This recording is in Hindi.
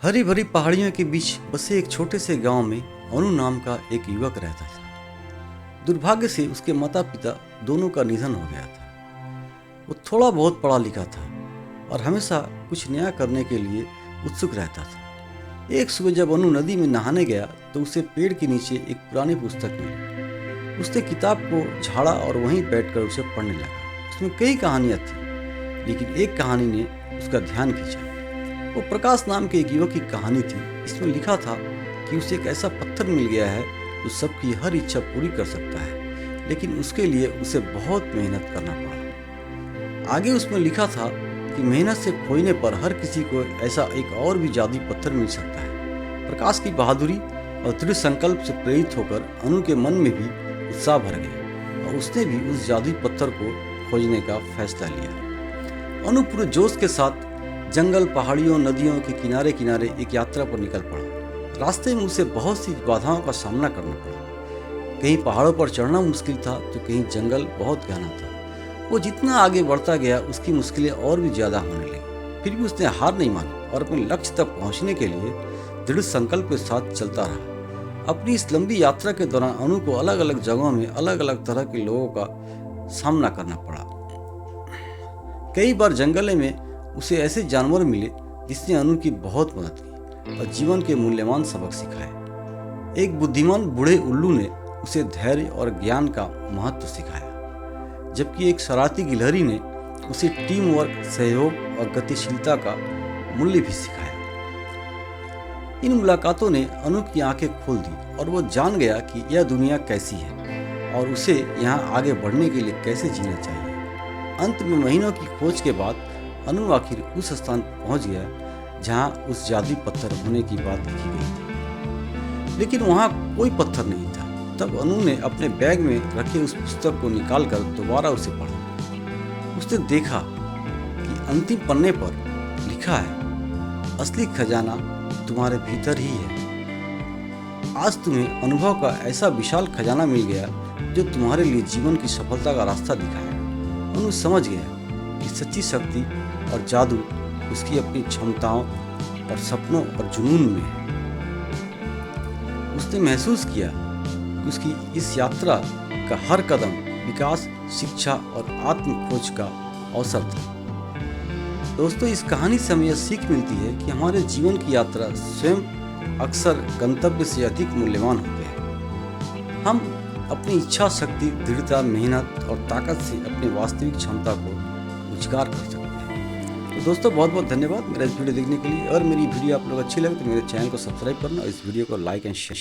हरी भरी पहाड़ियों के बीच बसे एक छोटे से गांव में अनु नाम का एक युवक रहता था। दुर्भाग्य से उसके माता पिता दोनों का निधन हो गया था। वो थोड़ा बहुत पढ़ा लिखा था और हमेशा कुछ नया करने के लिए उत्सुक रहता था। एक सुबह जब अनु नदी में नहाने गया तो उसे पेड़ के नीचे एक पुरानी पुस्तक मिली। उसने किताब को झाड़ा और वहीं बैठकर उसे पढ़ने लगा। उसमें कई कहानियां थी, लेकिन एक कहानी ने उसका ध्यान खींचा। वो प्रकाश नाम के एक युवक की कहानी थी। इसमें लिखा था कि उसे एक ऐसा पत्थर मिल गया है जो सबकी हर इच्छा पूरी कर सकता है, लेकिन उसके लिए उसे बहुत मेहनत करना पड़ा। आगे उसमें लिखा था कि मेहनत से खोजने पर हर किसी को ऐसा एक और भी जादुई पत्थर मिल सकता है। प्रकाश की बहादुरी और दृढ़ संकल्प से प्रेरित होकर अनु के मन में भी उत्साह भर गया और उसने भी उस जादुई पत्थर को खोजने का फैसला लिया। अनु पूरे जोश के साथ जंगल, पहाड़ियों, नदियों के किनारे किनारे एक यात्रा पर निकल पड़ा। रास्ते में उसे बहुत सी बाधाओं का सामना करना पड़ा। कहीं पहाड़ों पर चढ़ना मुश्किल था तो कहीं जंगल बहुत घना था। वो जितना आगे बढ़ता गया उसकी मुश्किलें और भी ज़्यादा होने लगी। फिर भी उसने हार नहीं मानी और अपने लक्ष्य तक पहुंचने के लिए दृढ़ संकल्प के साथ चलता रहा। अपनी इस लंबी यात्रा के दौरान अनु को अलग अलग जगहों में अलग अलग तरह के लोगों का सामना करना पड़ा। कई बार जंगल में उसे ऐसे जानवर मिले जिसने अनु की बहुत मदद की और जीवन के मूल्यवान सबक सिखाए। एक बुद्धिमान बूढ़े उल्लू ने उसे धैर्य और ज्ञान का महत्व सिखाया, जबकि एक शरारती गिलहरी ने उसे टीम वर्क, सहयोग और गतिशीलता का मूल्य भी सिखाया। इन मुलाकातों ने अनु की आंखें खोल दी और वो जान गया कि यह दुनिया कैसी है और उसे यहाँ आगे बढ़ने के लिए कैसे जीना चाहिए। अंत में महीनों की खोज के बाद अनु आखिर उस स्थान पर पहुंच गया जहां उस जादुई पत्थर होने की बात लिखी गई थी, लेकिन वहां कोई पत्थर नहीं था। तब अनु ने अपने बैग में रखे उस पुस्तक को निकालकर दोबारा उसे पढ़ा। उसने देखा कि अंतिम पन्ने पर लिखा है, असली खजाना तुम्हारे भीतर ही है। आज तुम्हें अनुभव का ऐसा विशाल खजाना मिल गया जो तुम्हारे लिए जीवन की सफलता का रास्ता दिखाएगा। अनु समझ गया कि सच्ची शक्ति और जादू उसकी अपनी क्षमताओं और सपनों और जुनून में है। उसने महसूस किया कि उसकी इस यात्रा का हर कदम विकास, शिक्षा और आत्म खोज का अवसर था। दोस्तों, इस कहानी से हमें यह सीख मिलती है कि हमारे जीवन की यात्रा स्वयं अक्सर गंतव्य से अधिक मूल्यवान होते हैं। हम अपनी इच्छा शक्ति, दृढ़ता, मेहनत और ताकत से अपनी वास्तविक क्षमता को उजागर कर सकते हैं। तो दोस्तों, बहुत बहुत धन्यवाद मेरा इस वीडियो देखने के लिए। और मेरी वीडियो आप लोग अच्छी लगे तो मेरे चैनल को सब्सक्राइब करना और इस वीडियो को लाइक एंड शेयर